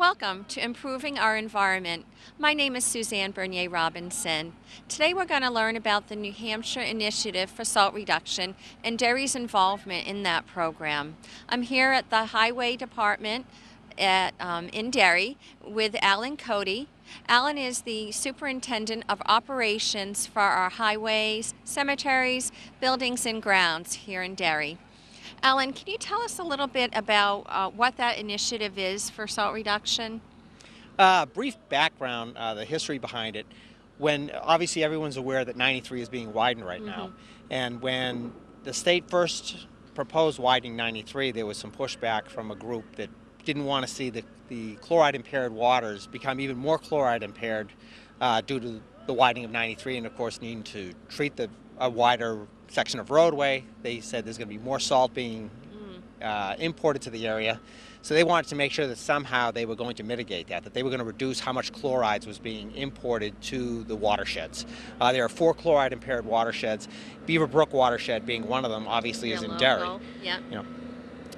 Welcome to Improving Our Environment. My name is Suzanne Bernier Robinson. Today we're going to learn about the New Hampshire Initiative for Salt Reduction and Derry's involvement in that program. I'm here at the Highway Department in Derry with Alan Cody. Alan is the Superintendent of Operations for our highways, cemeteries, buildings, and grounds here in Derry. Alan, can you tell us a little bit about what that initiative is for salt reduction? Brief background, the history behind it. When obviously everyone's aware that 93 is being widened right now, and when the state first proposed widening 93, there was some pushback from a group that didn't want to see the chloride impaired waters become even more chloride impaired due to the widening of 93, and of course needing to treat a wider section of roadway. They said there's going to be more salt being imported to the area. So they wanted to make sure that somehow they were going to mitigate that they were going to reduce how much chlorides was being imported to the watersheds. There are 4 chloride impaired watersheds. Beaver Brook watershed being one of them, obviously, is in Derry. Yeah.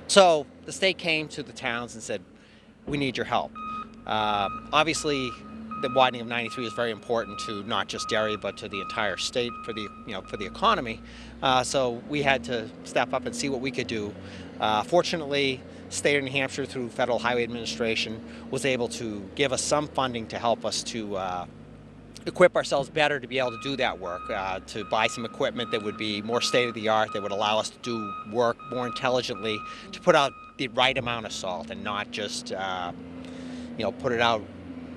So the state came to the towns and said, we need your help. Obviously, the widening of 93 is very important to not just Derry, but to the entire state for the economy. So we had to step up and see what we could do. Fortunately, the state of New Hampshire, through Federal Highway Administration, was able to give us some funding to help us to equip ourselves better to be able to do that work, to buy some equipment that would be more state-of-the-art, that would allow us to do work more intelligently, to put out the right amount of salt and not just put it out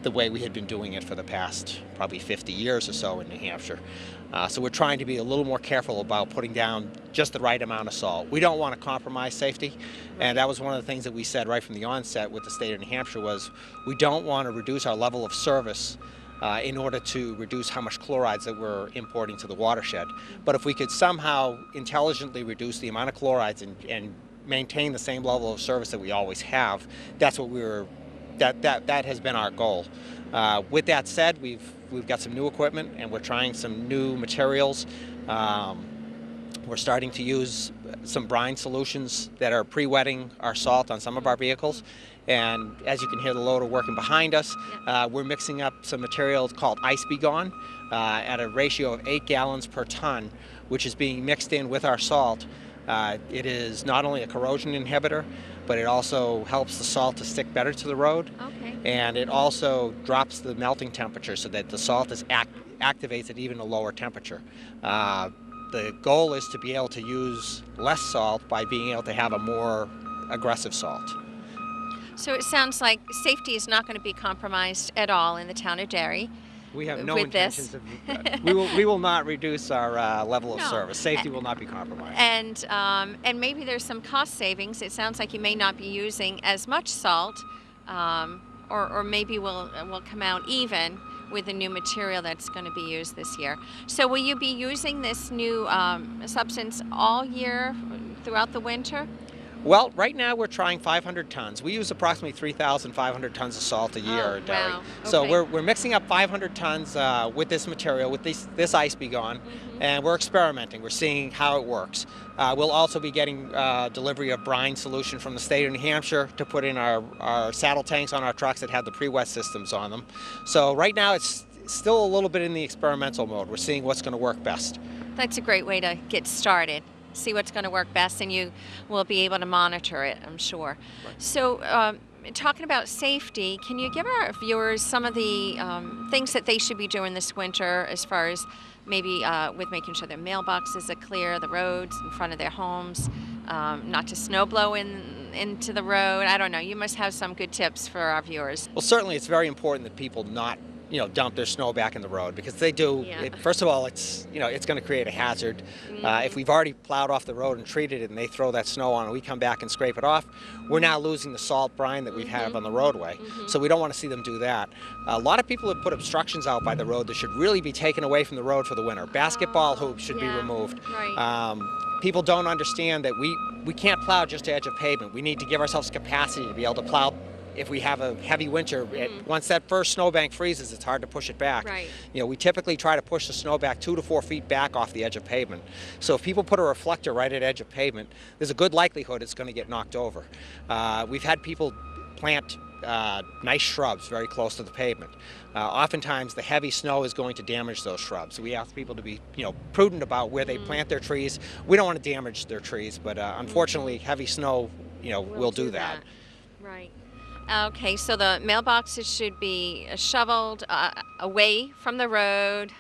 the way we had been doing it for the past probably 50 years or so in New Hampshire. So we're trying to be a little more careful about putting down just the right amount of salt. We don't want to compromise safety, and that was one of the things that we said right from the onset with the state of New Hampshire was we don't want to reduce our level of service in order to reduce how much chlorides that we're importing to the watershed. But if we could somehow intelligently reduce the amount of chlorides and maintain the same level of service that we always have, that's what that has been our goal. With that said, we've got some new equipment and we're trying some new materials. We're starting to use some brine solutions that are pre-wetting our salt on some of our vehicles. And as you can hear the loader working behind us, we're mixing up some material called Ice Be Gone at a ratio of 8 gallons per ton, which is being mixed in with our salt. It is not only a corrosion inhibitor, but it also helps the salt to stick better to the road. Okay. And it also drops the melting temperature so that the salt activates at even a lower temperature. The goal is to be able to use less salt by being able to have a more aggressive salt. So it sounds like safety is not going to be compromised at all in the town of Derry. We have no with intentions this. of. We will not reduce our level of service. Safety will not be compromised. And maybe there's some cost savings. It sounds like you may not be using as much salt, or maybe we'll come out even with the new material that's going to be used this year. So will you be using this new substance all year throughout the winter? Well, right now we're trying 500 tons. We use approximately 3,500 tons of salt a year at Derry. Wow. So Okay. we're mixing up 500 tons with this material, with this Ice Be Gone, and we're experimenting. We're seeing how it works. We'll also be getting delivery of brine solution from the state of New Hampshire to put in our saddle tanks on our trucks that have the pre-wet systems on them. So right now it's still a little bit in the experimental mode. We're seeing what's going to work best. That's a great way to get started. See what's going to work best, and you will be able to monitor it, I'm sure. Right. So, talking about safety, can you give our viewers some of the things that they should be doing this winter as far as maybe with making sure their mailboxes are clear, the roads in front of their homes, not to snow blow into the road? I don't know. You must have some good tips for our viewers. Well, certainly it's very important that people not dump their snow back in the road, because they do. Yeah. First of all, it's going to create a hazard. If we've already plowed off the road and treated it, and they throw that snow on, and we come back and scrape it off, we're now losing the salt brine that we've had on the roadway. So we don't want to see them do that. A lot of people have put obstructions out by the road that should really be taken away from the road for the winter. Basketball hoops should be removed. Right. People don't understand that we can't plow just to edge of pavement. We need to give ourselves capacity to be able to plow. If we have a heavy winter, once that first snowbank freezes, it's hard to push it back. Right. We typically try to push the snow back 2 to 4 feet back off the edge of pavement. So if people put a reflector right at the edge of pavement, there's a good likelihood it's going to get knocked over. We've had people plant nice shrubs very close to the pavement. Oftentimes the heavy snow is going to damage those shrubs. So we ask people to be, prudent about where they plant their trees. We don't want to damage their trees, but unfortunately heavy snow, will do that. Right. Okay, so the mailboxes should be shoveled away from the road.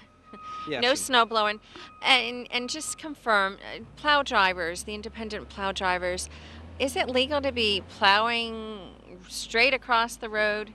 Yes. No snow blowing. And just confirm, plow drivers, the independent plow drivers, is it legal to be plowing straight across the road?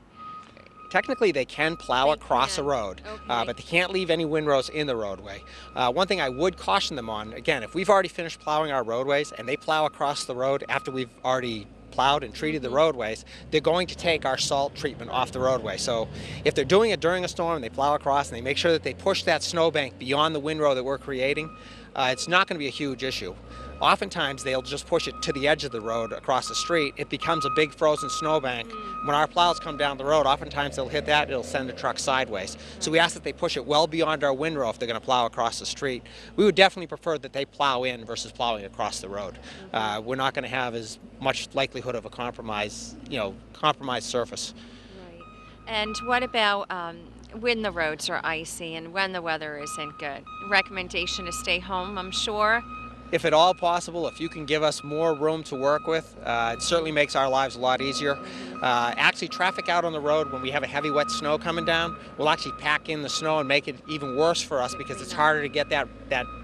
Technically, they can plow They across a can. road, Okay. but they can't leave any windrows in the roadway. One thing I would caution them on, again, if we've already finished plowing our roadways and they plow across the road after we've already plowed and treated the roadways, they're going to take our salt treatment off the roadway. So if they're doing it during a storm, they plow across and they make sure that they push that snowbank beyond the windrow that we're creating, it's not going to be a huge issue. Oftentimes they'll just push it to the edge of the road across the street. It becomes a big frozen snowbank. When our plows come down the road, oftentimes they'll hit that, it'll send the truck sideways. So we ask that they push it well beyond our windrow if they're going to plow across the street. We would definitely prefer that they plow in versus plowing across the road. We're not going to have as much likelihood of a compromised surface. Right. And what about when the roads are icy and when the weather isn't good? Recommendation to stay home, I'm sure. If at all possible, if you can give us more room to work with, it certainly makes our lives a lot easier. Actually, traffic out on the road when we have a heavy wet snow coming down will actually pack in the snow and make it even worse for us because it's harder to get that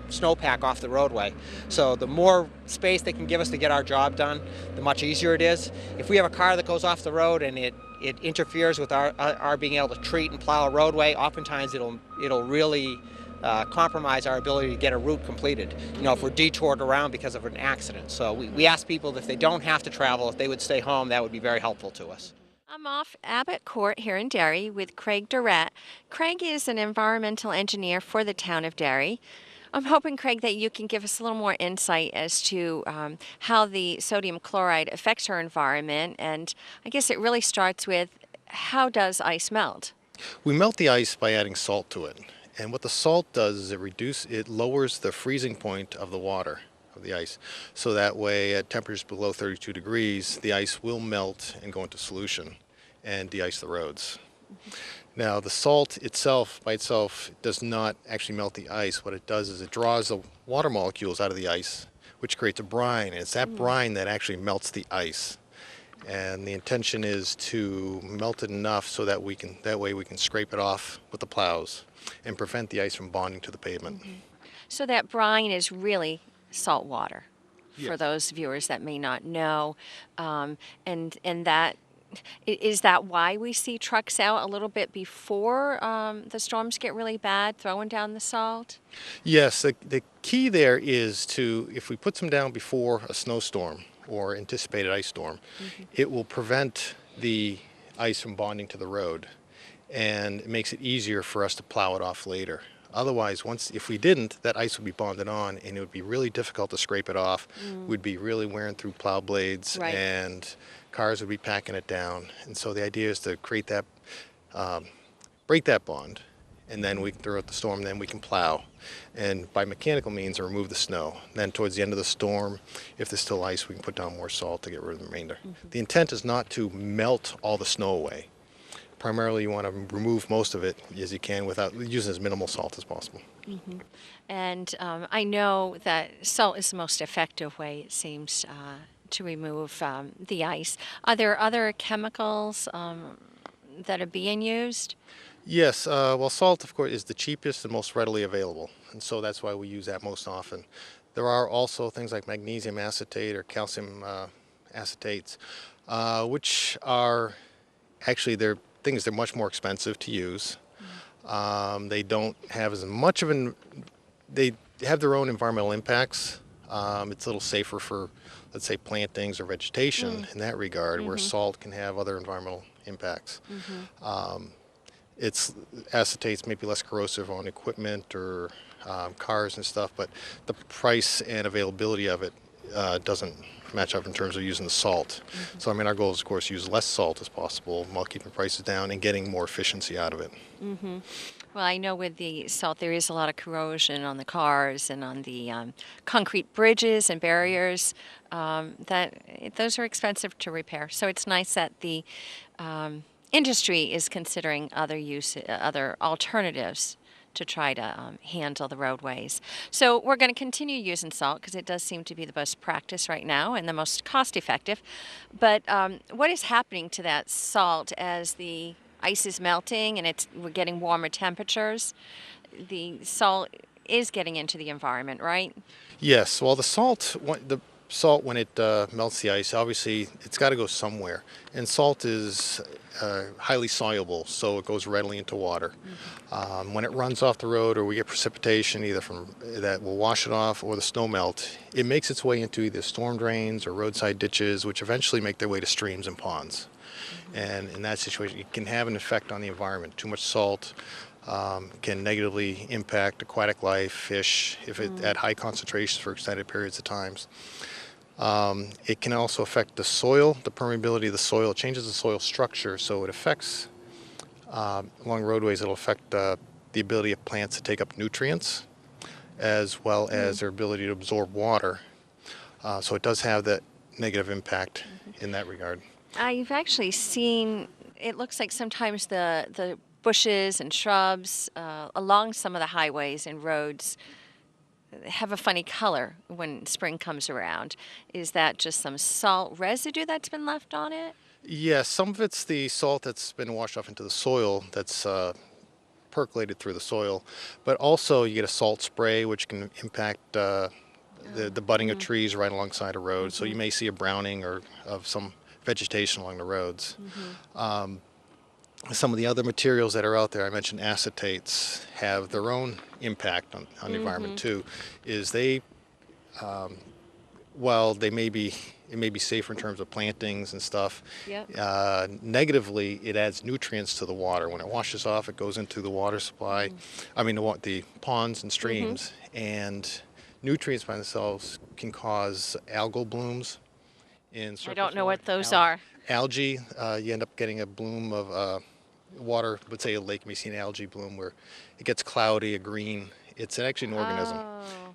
snowpack off the roadway. So the more space they can give us to get our job done, the much easier it is. If we have a car that goes off the road and it interferes with our being able to treat and plow a roadway, oftentimes it'll really compromise our ability to get a route completed, if we're detoured around because of an accident. So we ask people that if they don't have to travel, if they would stay home, that would be very helpful to us. I'm off Abbott Court here in Derry with Craig Durrett. Craig is an environmental engineer for the town of Derry. I'm hoping, Craig, that you can give us a little more insight as to how the sodium chloride affects our environment. And I guess it really starts with, how does ice melt? We melt the ice by adding salt to it. And what the salt does is it lowers the freezing point of the water, of the ice. So that way at temperatures below 32 degrees, the ice will melt and go into solution and de-ice the roads. Now the salt itself, by itself, does not actually melt the ice. What it does is it draws the water molecules out of the ice, which creates a brine. And it's that brine that actually melts the ice. And the intention is to melt it enough so that that way we can scrape it off with the plows and prevent the ice from bonding to the pavement. So that brine is really salt water, for Yes. those viewers that may not know. And that is that why we see trucks out a little bit before the storms get really bad, throwing down the salt? Yes, the key there is if we put some down before a snowstorm or anticipated ice storm, it will prevent the ice from bonding to the road, and it makes it easier for us to plow it off later. Otherwise, if we didn't, that ice would be bonded on, and it would be really difficult to scrape it off. We'd be really wearing through plow blades, Right. and cars would be packing it down. And so the idea is to create that, break that bond, and then throughout the storm, then we can plow, and by mechanical means remove the snow. Then towards the end of the storm, if there's still ice, we can put down more salt to get rid of the remainder. The intent is not to melt all the snow away. Primarily, you want to remove most of it as you can without using as minimal salt as possible. And I know that salt is the most effective way, it seems, to remove the ice. Are there other chemicals that are being used? Yes, well, salt, of course, is the cheapest and most readily available, and so that's why we use that most often. There are also things like magnesium acetate or calcium acetates, which are actually they're much more expensive to use. They don't have as much of they have their own environmental impacts. It's a little safer for, let's say, plantings or vegetation in that regard, where salt can have other environmental impacts. Acetates may be less corrosive on equipment or cars and stuff, but the price and availability of it doesn't match up in terms of using the salt. So, our goal is, of course, use less salt as possible while keeping prices down and getting more efficiency out of it. Well, I know with the salt, there is a lot of corrosion on the cars and on the concrete bridges and barriers. Those are expensive to repair. So it's nice that the industry is considering other alternatives to try to handle the roadways. So we're going to continue using salt because it does seem to be the best practice right now and the most cost effective. But what is happening to that salt as the ice is melting and we're getting warmer temperatures? The salt is getting into the environment, right? Yes, well, the salt when it melts the ice, obviously it's got to go somewhere, and salt is highly soluble, so it goes readily into water. When it runs off the road, or we get precipitation, either from that will wash it off, or the snow melt, it makes its way into either storm drains or roadside ditches, which eventually make their way to streams and ponds. And in that situation, it can have an effect on the environment. Too much salt can negatively impact aquatic life, fish, if it at high concentrations for extended periods of times. It can also affect the soil, the permeability of the soil. It changes the soil structure, so it affects, along roadways, it'll affect the ability of plants to take up nutrients, as well as their ability to absorb water. So it does have that negative impact in that regard. I've actually seen, it looks like sometimes the bushes and shrubs along some of the highways and roads have a funny color when spring comes around. Is that just some salt residue that's been left on it? Yes, some of it's the salt that's been washed off into the soil that's percolated through the soil, but also you get a salt spray which can impact the budding of trees right alongside a road. So you may see a browning or of some vegetation along the roads. Some of the other materials that are out there, I mentioned acetates, have their own impact on the environment too. Is they, while it may be safer in terms of plantings and stuff, negatively it adds nutrients to the water. When it washes off, it goes into the water supply, I mean the ponds and streams, and nutrients by themselves can cause algal blooms in surface I don't know water. what those are. Algae, you end up getting a bloom of water, let's say a lake, may see an algae bloom where it gets cloudy, a green. It's actually an organism.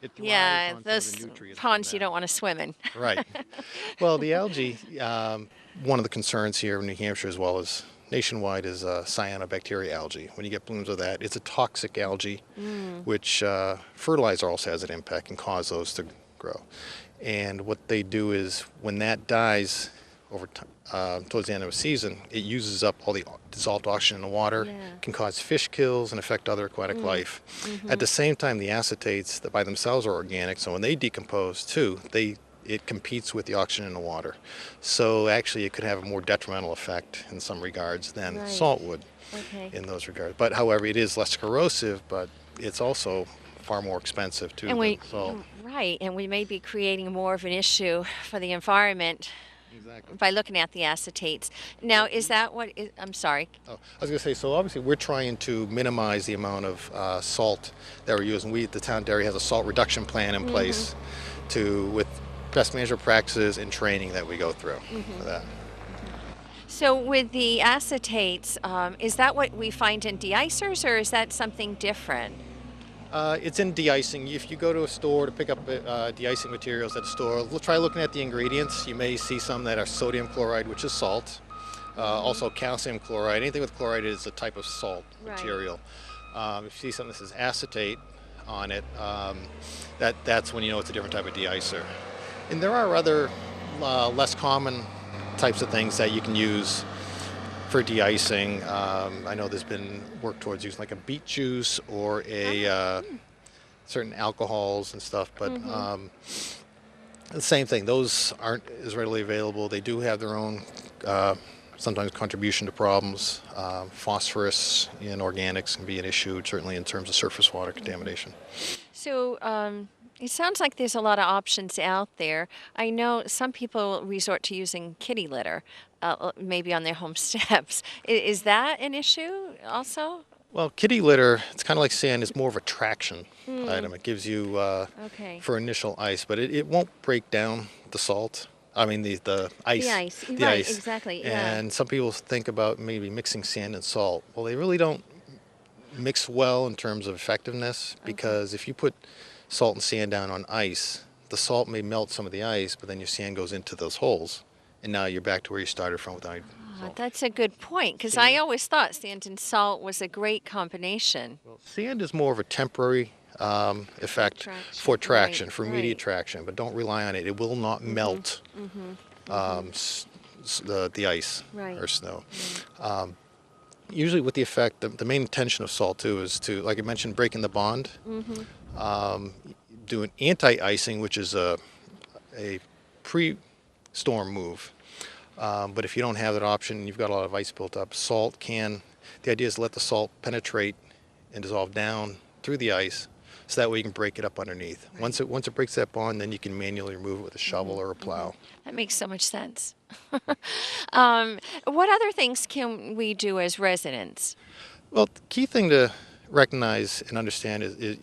It thrives Yeah, on some of those the nutrients from ponds you that. don't want to swim in. Right. Well, the algae, one of the concerns here in New Hampshire as well as nationwide is cyanobacteria algae. When you get blooms of that, it's a toxic algae, which fertilizer also has an impact, can cause those to grow. And what they do is when that dies over towards the end of a season, it uses up all the dissolved oxygen in the water, can cause fish kills and affect other aquatic life. At the same time, the acetates that by themselves are organic, so when they decompose too, it competes with the oxygen in the water. So actually it could have a more detrimental effect in some regards than salt would in those regards. But however, it is less corrosive, but it's also far more expensive too than salt. Right, and we may be creating more of an issue for the environment by looking at the acetates. Now, is that what is, I'm sorry. Oh, I was going to say, so obviously we're trying to minimize the amount of salt that we're using. The town of Derry has a salt reduction plan in place with best management practices and training that we go through for that. So with the acetates, is that what we find in de-icers or is that something different? It's in de-icing. If you go to a store to pick up de-icing materials at a store, try looking at the ingredients. You may see some that are sodium chloride, which is salt. Also calcium chloride. Anything with chloride is a type of salt material. If you see something that says acetate on it, that's when you know it's a different type of de-icer. And there are other less common types of things that you can use for de-icing. I know there's been work towards using like a beet juice or certain alcohols and stuff, but the same thing. Those aren't as readily available. They do have their own sometimes contribution to problems. Phosphorus in organics can be an issue, certainly in terms of surface water contamination. So it sounds like there's a lot of options out there. I know some people resort to using kitty litter, maybe on their home steps. Is that an issue also? Well, kitty litter, it's kind of like sand, it's more of a traction item. It gives you for initial ice, but it won't break down the salt. I mean the ice. The ice, the right, ice. exactly. And some people think about maybe mixing sand and salt. Well, they really don't mix well in terms of effectiveness, because if you put salt and sand down on ice, the salt may melt some of the ice, but then your sand goes into those holes, and now you're back to where you started from without salt. That's a good point, because I always thought sand and salt was a great combination. Well, sand is more of a temporary effect for traction, for immediate traction, but don't rely on it. It will not melt the ice or snow. Usually with the effect, the main intention of salt too is to, like I mentioned, breaking the bond, do an anti-icing, which is a pre-storm move. But if you don't have that option and you've got a lot of ice built up, the idea is to let the salt penetrate and dissolve down through the ice, so that way you can break it up underneath. Once it breaks that bond, then you can manually remove it with a shovel or a plow. That makes so much sense. What other things can we do as residents? Well, the key thing to recognize and understand is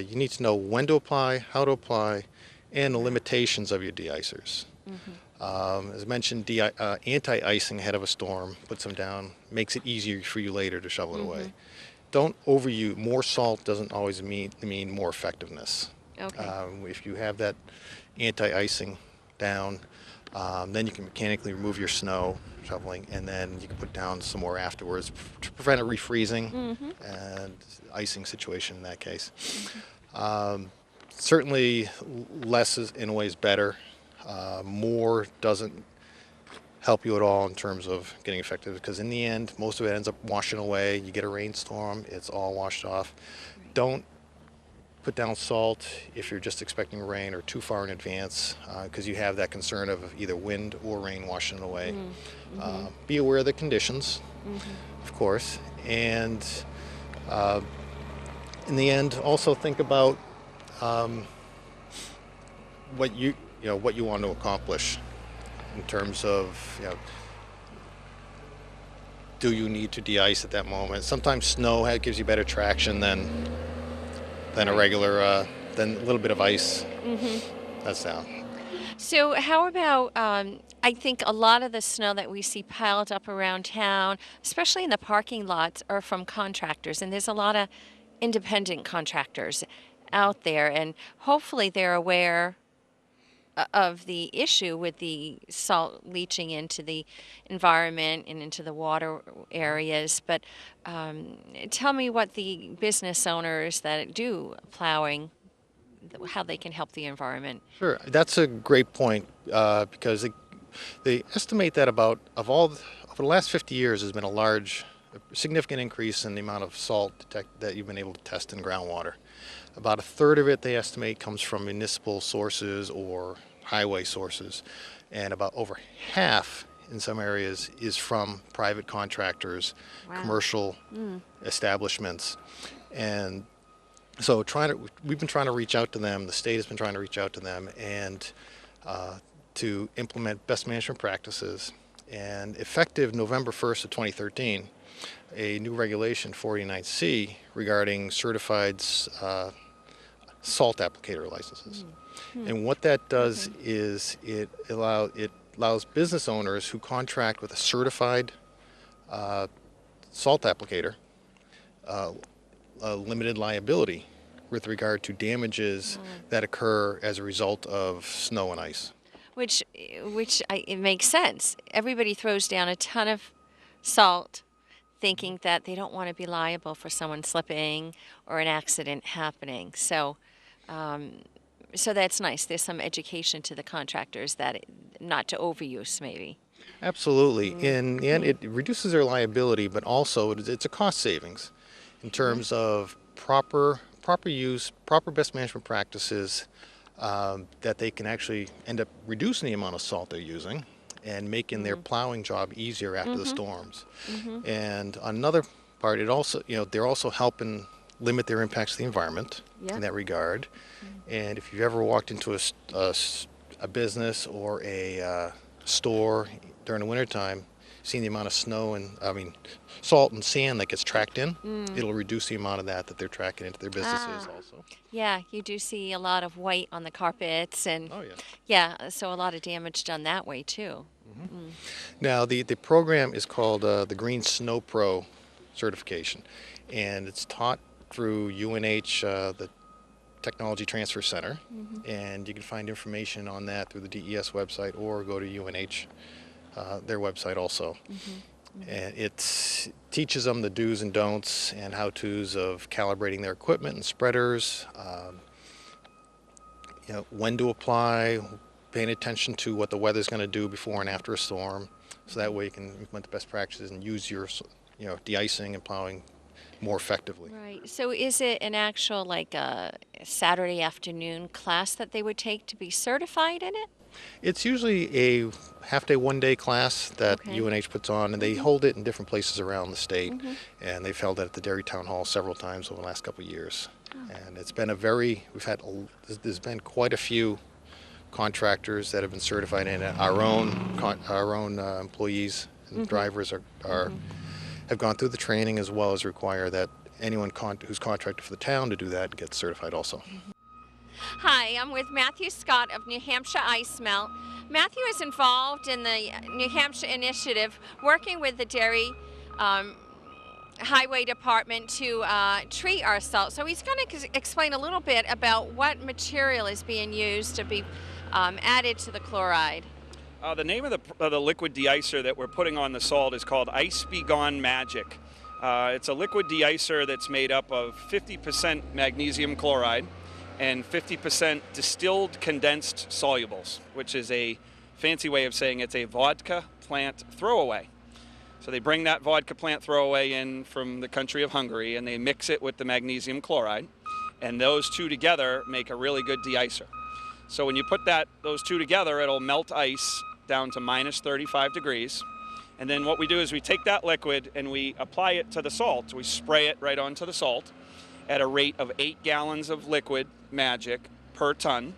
you need to know when to apply, how to apply, and the limitations of your de-icers. As mentioned, anti-icing ahead of a storm, puts them down, makes it easier for you later to shovel it away. Don't overuse. More salt doesn't always mean more effectiveness. Okay. If you have that anti-icing down, then you can mechanically remove your snow shoveling, and then you can put down some more afterwards to prevent a refreezing and icing situation in that case. Certainly, less is in ways better. More doesn't help you at all in terms of getting effective, because in the end, most of it ends up washing away. You get a rainstorm, it's all washed off. Don't put down salt if you're just expecting rain or too far in advance, because you have that concern of either wind or rain washing it away. Be aware of the conditions, of course, and in the end, also think about what you want to accomplish in terms of, do you need to de-ice at that moment? Sometimes snow gives you better traction than a regular, than a little bit of ice. That's down. So how about, I think a lot of the snow that we see piled up around town, especially in the parking lots, are from contractors, and there's a lot of independent contractors out there, and hopefully they're aware of the issue with the salt leaching into the environment and into the water areas. But tell me what the business owners that do plowing, how they can help the environment. Sure, that's a great point, because they estimate that over the last 50 years, there's been a significant increase in the amount of salt that you've been able to test in groundwater. About a third of it, they estimate, comes from municipal sources or highway sources, and about over half in some areas is from private contractors, commercial establishments. And so we've been trying to reach out to them, the state has been trying to reach out to them, and to implement best management practices. And effective November 1st of 2013, a new regulation, 49C, regarding certified salt applicator licenses. And what that does is it allows business owners who contract with a certified salt applicator a limited liability with regard to damages that occur as a result of snow and ice. It makes sense. Everybody throws down a ton of salt thinking that they don't want to be liable for someone slipping or an accident happening. So that's nice. There's some education to the contractors that not to overuse, maybe. Absolutely. In the end, it reduces their liability, but also it's a cost savings in terms of proper use, proper best management practices, that they can actually end up reducing the amount of salt they're using and making their plowing job easier after the storms. And on another part, they're also helping limit their impacts to the environment in that regard. And if you've ever walked into a business or a store during the wintertime, seeing the amount of salt and sand that gets tracked in, it'll reduce the amount of that they're tracking into their businesses also. Yeah, you do see a lot of white on the carpets, and so a lot of damage done that way too. Now the program is called the Green Snow Pro certification. And it's taught through UNH, the Technology Transfer Center, and you can find information on that through the DES website or go to UNH, their website also. And it teaches them the do's and don'ts and how-tos of calibrating their equipment and spreaders, when to apply, paying attention to what the weather's going to do before and after a storm, so that way you can implement the best practices and use your de-icing and plowing more effectively. Right. So is it an actual like a Saturday afternoon class that they would take to be certified in it? It's usually a half-day, one-day class that Okay. UNH puts on, and they hold it in different places around the state. And they've held it at the Derry Town Hall several times over the last couple of years. And it's been there's been quite a few contractors that have been certified in it. Our own employees and drivers have gone through the training, as well as require that anyone who's contracted for the town to do that gets certified also. Hi, I'm with Matthew Scott of New Hampshire Ice Melt. Matthew is involved in the New Hampshire initiative working with the Derry Highway Department to treat our salt. So he's going to explain a little bit about what material is being used to be added to the chloride. The name of the liquid de-icer that we're putting on the salt is called Ice Be Gone Magic. It's a liquid de-icer that's made up of 50% magnesium chloride and 50% distilled condensed solubles, which is a fancy way of saying it's a vodka plant throwaway. So they bring that vodka plant throwaway in from the country of Hungary, and they mix it with the magnesium chloride, and those two together make a really good de-icer. So when you put those two together, it'll melt ice down to minus 35 degrees. And then what we do is we take that liquid and we apply it to the salt. We spray it right onto the salt at a rate of 8 gallons of liquid magic per ton.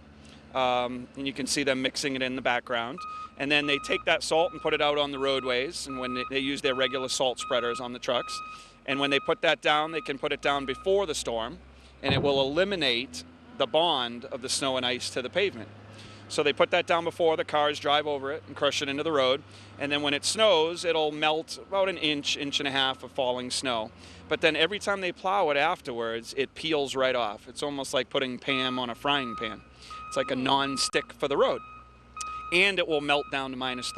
And you can see them mixing it in the background. And then they take that salt and put it out on the roadways, and when they use their regular salt spreaders on the trucks. And when they put that down, they can put it down before the storm, and it will eliminate the bond of the snow and ice to the pavement. So they put that down before the cars drive over it and crush it into the road. And then when it snows, it'll melt about an inch and a half of falling snow. But then every time they plow it afterwards, it peels right off. It's almost like putting Pam on a frying pan. It's like a non-stick for the road. And it will melt down to minus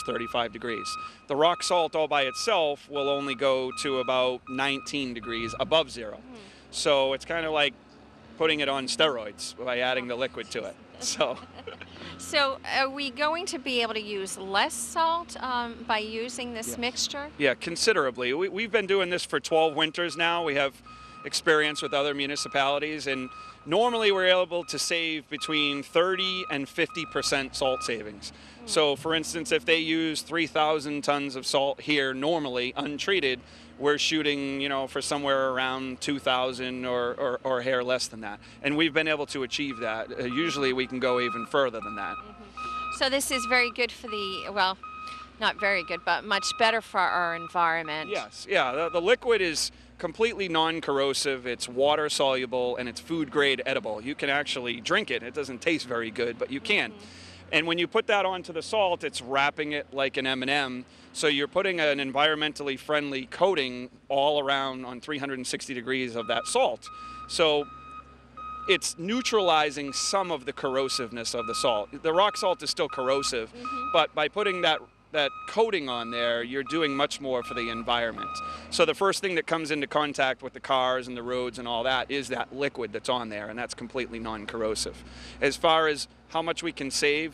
35 degrees. The rock salt all by itself will only go to about 19 degrees above zero. So it's kind of like putting it on steroids by adding the liquid to it. So are we going to be able to use less salt by using this mixture? Yeah, considerably. We've been doing this for 12 winters now. We have experience with other municipalities, and normally we're able to save between 30 and 50% salt savings. So for instance, if they use 3,000 tons of salt here normally untreated, we're shooting, for somewhere around 2,000 or a hair less than that. And we've been able to achieve that. Usually we can go even further than that. So this is very good for not very good, but much better for our environment. Yes, yeah, the liquid is completely non-corrosive, it's water soluble, and it's food grade edible. You can actually drink it. It doesn't taste very good, but you can. And when you put that onto the salt, it's wrapping it like an M&M. So you're putting an environmentally friendly coating all around on 360 degrees of that salt. So it's neutralizing some of the corrosiveness of the salt. The rock salt is still corrosive, but by putting that coating on there, you're doing much more for the environment. So the first thing that comes into contact with the cars and the roads and all that is that liquid that's on there, and that's completely non-corrosive. As far as how much we can save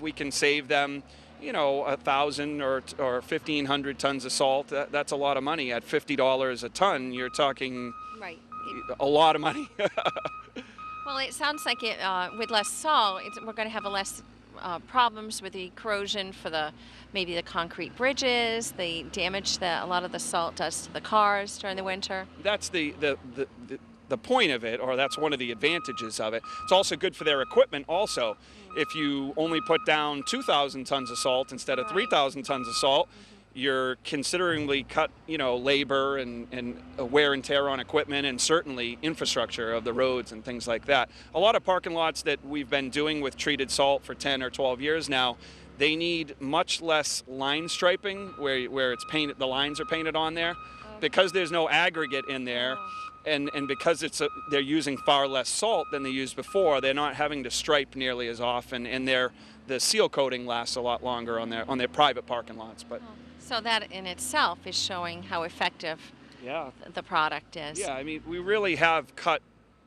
them, 1,000 or 1,500 tons of salt. That's a lot of money. At $50 a ton, you're talking a lot of money. Well, it sounds like with less salt, we're going to have less problems with the corrosion for maybe the concrete bridges, the damage that a lot of the salt does to the cars during the winter. That's the point of it, or that's one of the advantages of it. It's also good for their equipment also. If you only put down 2,000 tons of salt instead of 3,000 tons of salt, you're considerably cut, labor and wear and tear on equipment, and certainly infrastructure of the roads and things like that. A lot of parking lots that we've been doing with treated salt for 10 or 12 years now, they need much less line striping where it's painted, the lines are painted on there. because there's no aggregate in there, and because they're using far less salt than they used before, they're not having to stripe nearly as often, and the seal coating lasts a lot longer on their private parking lots. But So that in itself is showing how effective yeah, the product is. yeah, I mean, we really have cut.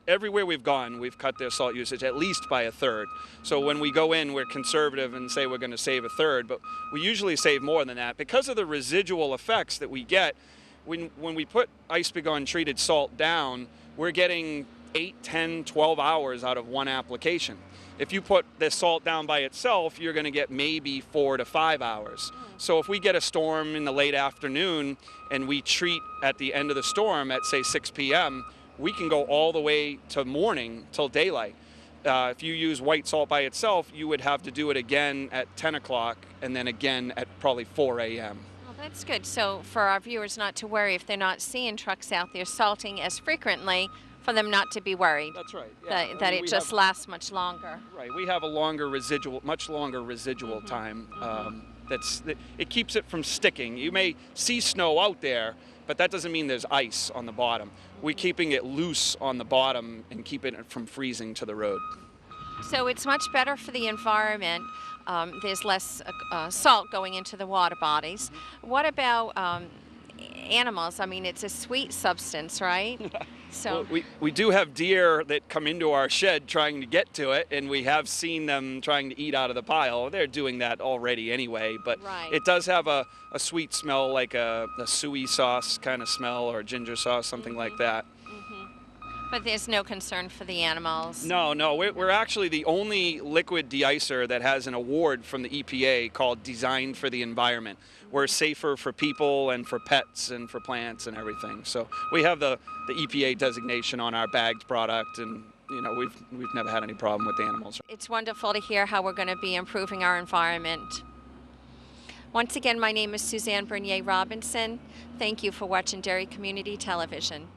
Everywhere we've gone, we've cut their salt usage at least by a third. So when we go in, we're conservative and say we're going to save a third, but we usually save more than that because of the residual effects that we get. When we put ice begone treated salt down, we're getting 8, 10, 12 hours out of one application. If you put the salt down by itself, you're going to get maybe 4 to 5 hours. So if we get a storm in the late afternoon and we treat at the end of the storm at, say, 6 p.m., we can go all the way to morning till daylight. If you use white salt by itself, you would have to do it again at 10 o'clock and then again at probably 4 a.m. Well, that's good. So for our viewers not to worry if they're not seeing trucks out there salting as frequently, for them not to be worried. That's right. Yeah. That it just lasts much longer. Right. We have a much longer residual time. It keeps it from sticking. You may see snow out there, but that doesn't mean there's ice on the bottom. We're keeping it loose on the bottom and keeping it from freezing to the road. So it's much better for the environment. There's less salt going into the water bodies. What about animals? I mean, it's a sweet substance, right? So well, we do have deer that come into our shed trying to get to it, and we have seen them trying to eat out of the pile. They're doing that already anyway, but it does have a sweet smell, like a suey sauce kind of smell, or ginger sauce, something like that. But there's no concern for the animals. No, we're actually the only liquid de-icer that has an award from the EPA called Designed for the Environment. We're safer for people and for pets and for plants and everything. So we have the EPA designation on our bagged product, and we've never had any problem with the animals. It's wonderful to hear how we're going to be improving our environment. Once again, my name is Suzanne Bernier Robinson. Thank you for watching Derry Community Television.